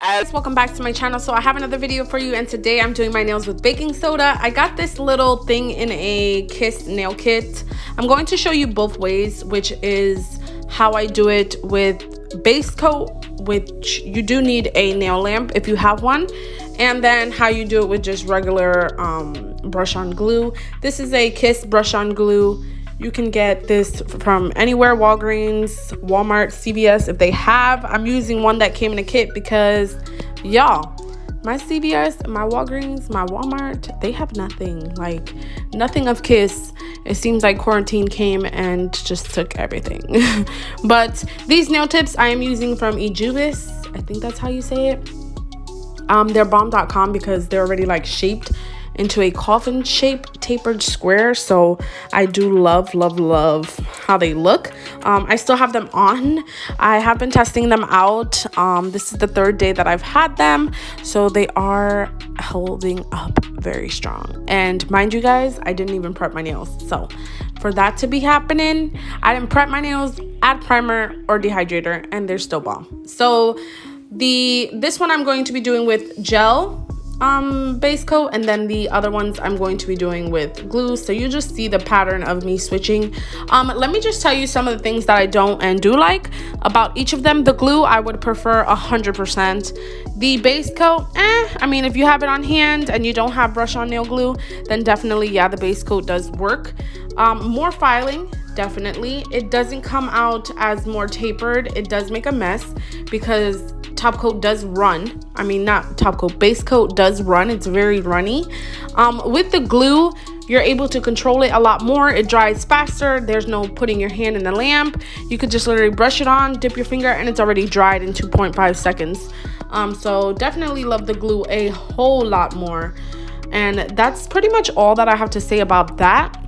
Welcome back to my channel. So I have another video for you, and today I'm doing my nails with baking soda. I got this little thing in a Kiss nail kit. I'm going to show you both ways, which is how I do it with base coat, which you do need a nail lamp if you have one, and then how you do it with just regular brush on glue. This is a Kiss brush on glue. You can get this from anywhere, Walgreens, Walmart, CVS if they have. I'm using one that came in a kit because, y'all, my CVS, my Walgreens, my Walmart, they have nothing. Like, nothing of Kiss. It seems like quarantine came and just took everything. But these nail tips I am using from EJUIBAS. I think that's how you say it. They're bomb.com because they're already like shaped into a coffin shape tapered square, so I do love how they look. I still have them on. I have been testing them out. This is the third day that I've had them, so they are holding up very strong. And mind you guys, I didn't even prep my nails, so for that to be happening, I didn't prep my nails, add primer or dehydrator, and they're still bomb. So this one I'm going to be doing with gel base coat, and then the other ones I'm going to be doing with glue. So you just see the pattern of me switching. Let me just tell you some of the things that I don't and do like about each of them. The glue I would prefer 100%. The base coat, I mean, if you have it on hand and you don't have brush on nail glue, then definitely, yeah, the base coat does work. More filing, definitely. It doesn't come out as more tapered. It does make a mess because top coat does run. I mean, not top coat, base coat does run. It's very runny. With the glue, you're able to control it a lot more. It dries faster. There's no putting your hand in the lamp. You could just literally brush it on, dip your finger, and it's already dried in 2.5 seconds. So definitely love the glue a whole lot more. And that's pretty much all that I have to say about that.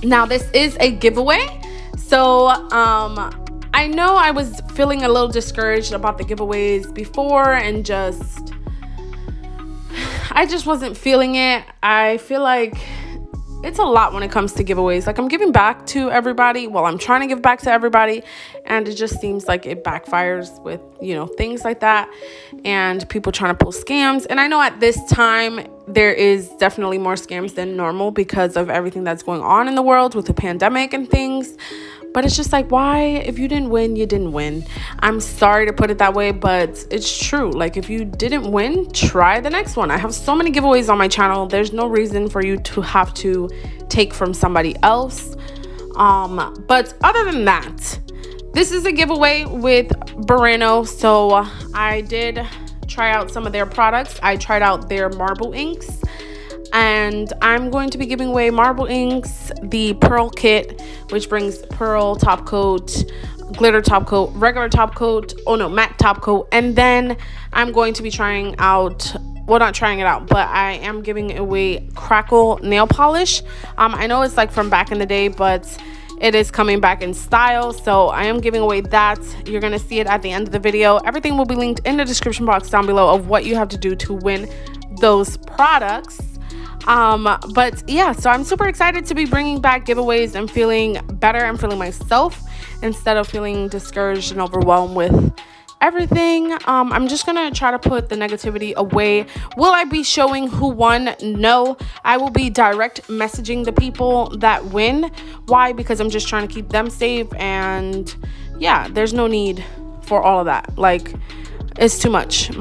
Now, this is a giveaway. So, I know I was feeling a little discouraged about the giveaways before, and I just wasn't feeling it. I feel like it's a lot when it comes to giveaways. Like, I'm giving back to everybody. Well, I'm trying to give back to everybody, and it just seems like it backfires with, you know, things like that and people trying to pull scams. And I know at this time there is definitely more scams than normal because of everything that's going on in the world with the pandemic and things. But it's just like, why? If you didn't win, you didn't win. I'm sorry to put it that way, but it's true. Like, if you didn't win, try the next one. I have so many giveaways on my channel. There's no reason for you to have to take from somebody else. But other than that, this is a giveaway with Burano. So I did try out some of their products. I tried out their marble inks. And I'm going to be giving away marble inks, the pearl kit, which brings pearl top coat, glitter top coat, regular top coat, matte top coat. And then I'm going to be trying out, well, not trying it out, but I am giving away CRACKLE nail polish. I know it's like from back in the day, but it is coming back in style, so I am giving away that. You're gonna see it at the end of the video. Everything will be linked in the description box down below of what you have to do to win those products. But yeah, so I'm super excited to be bringing back giveaways and feeling better and feeling myself instead of feeling discouraged and overwhelmed with everything. I'm just gonna try to put the negativity away. Will I be showing who won? No, I will be direct messaging the people that win. Why? Because I'm just trying to keep them safe, and yeah, there's no need for all of that. Like, it's too much.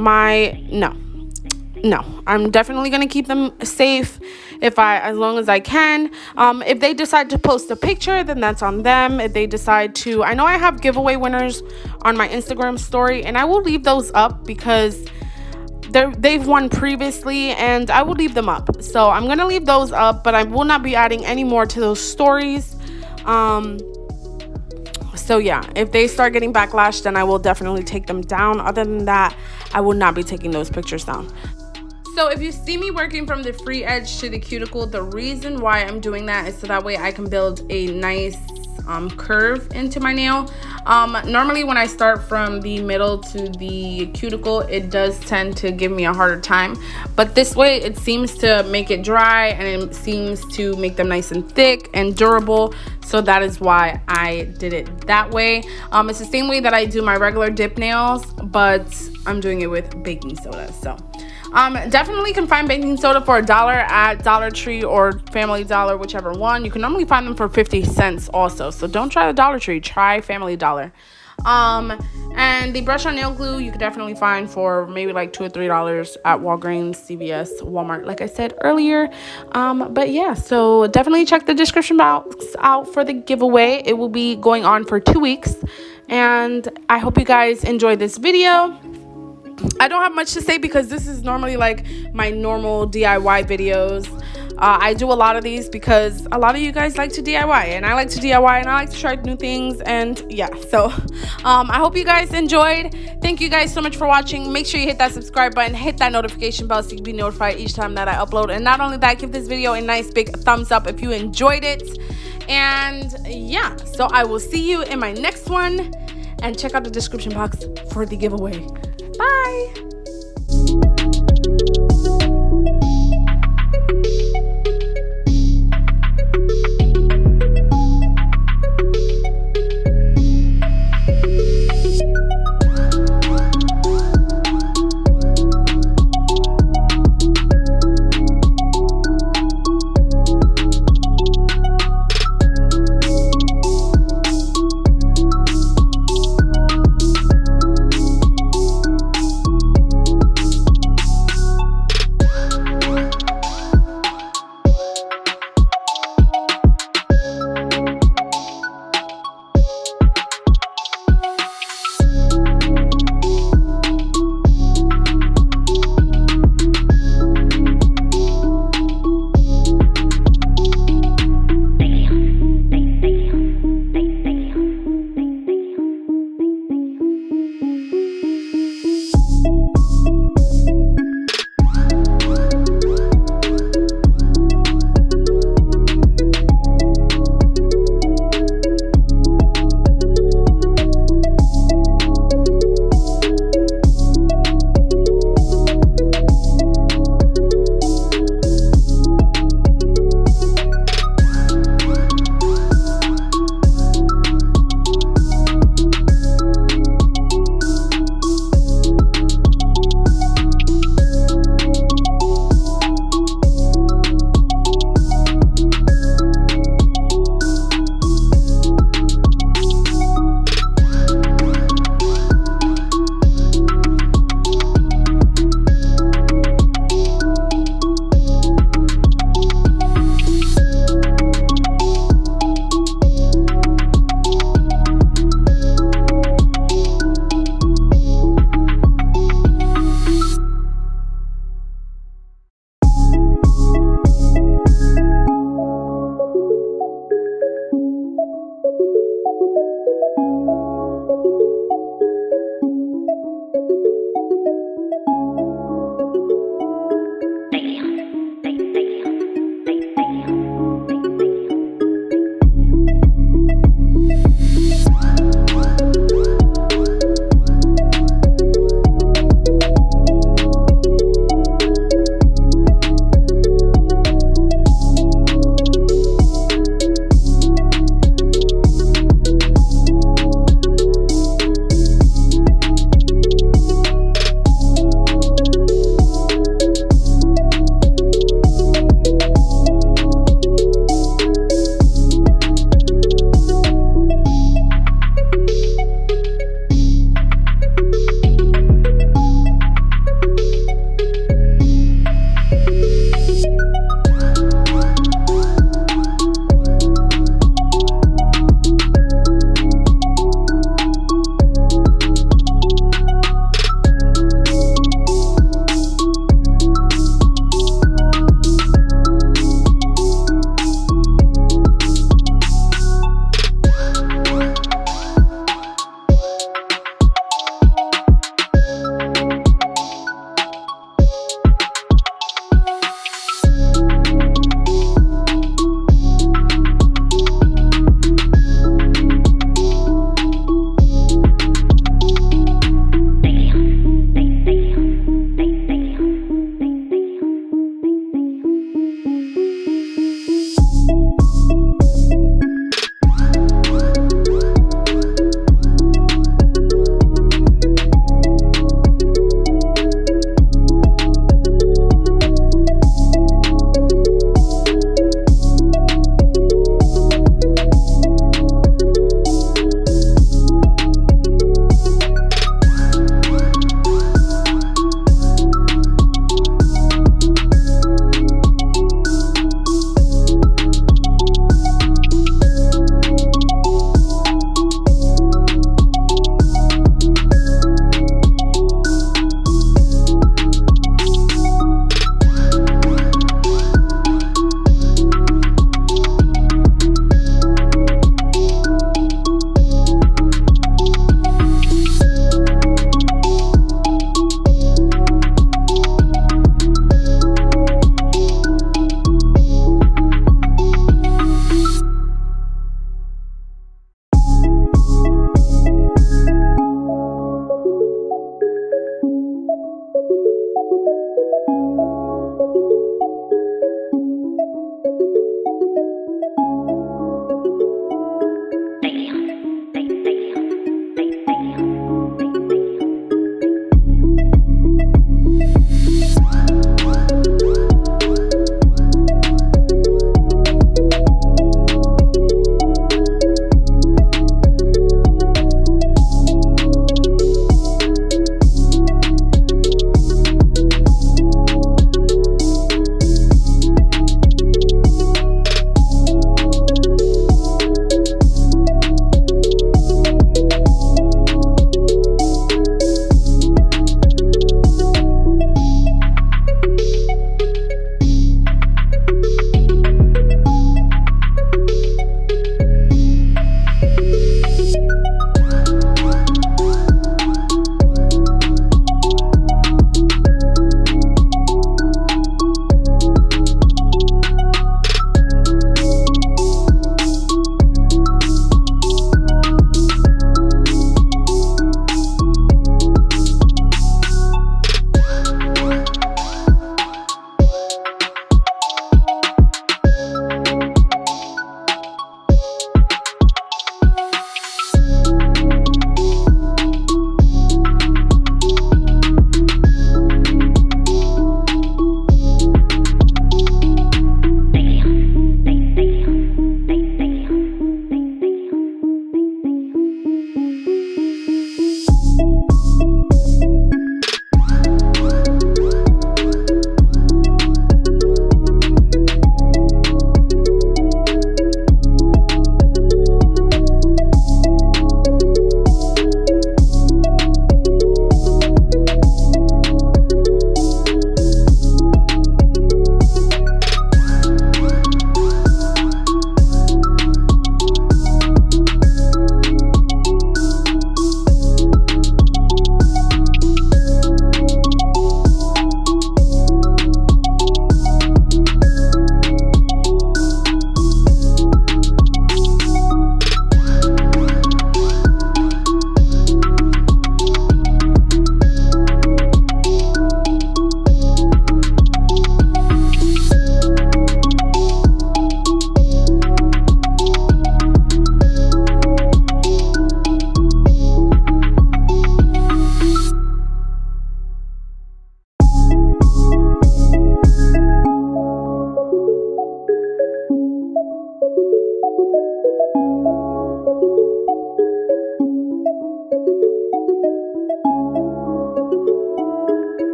No, I'm definitely gonna keep them safe as long as I can. If they decide to post a picture, then that's on them. If they decide to, I know I have giveaway winners on my Instagram story, and I will leave those up because they've won previously, and I will leave them up. So I'm gonna leave those up, but I will not be adding any more to those stories. So yeah, if they start getting backlash, then I will definitely take them down. Other than that, I will not be taking those pictures down. So if you see me working from the free edge to the cuticle, the reason why I'm doing that is so that way I can build a nice curve into my nail. Normally when I start from the middle to the cuticle, it does tend to give me a harder time, but this way it seems to make it dry, and it seems to make them nice and thick and durable. so that is why I did it that way. It's the same way that I do my regular dip nails, but I'm doing it with baking soda. So definitely can find baking soda for $1 at Dollar Tree or Family Dollar, whichever one. You can normally find them for 50 cents also, so don't try the Dollar Tree, try Family Dollar. And the brush on nail glue you can definitely find for maybe like $2 or $3 at Walgreens, CVS, Walmart, like I said earlier. But yeah, so definitely check the description box out for the giveaway. It will be going on for 2 weeks, and I hope you guys enjoyed this video. I don't have much to say because this is normally like my normal DIY videos. I do a lot of these because a lot of you guys like to DIY, and I like to DIY, and I like to try new things. And yeah, so I hope you guys enjoyed. Thank you guys so much for watching. Make sure you hit that subscribe button, hit that notification bell so you can be notified each time that I upload. And not only that, give this video a nice big thumbs up if you enjoyed it. And yeah, so I will see you in my next one, and check out the description box for the giveaway. Bye.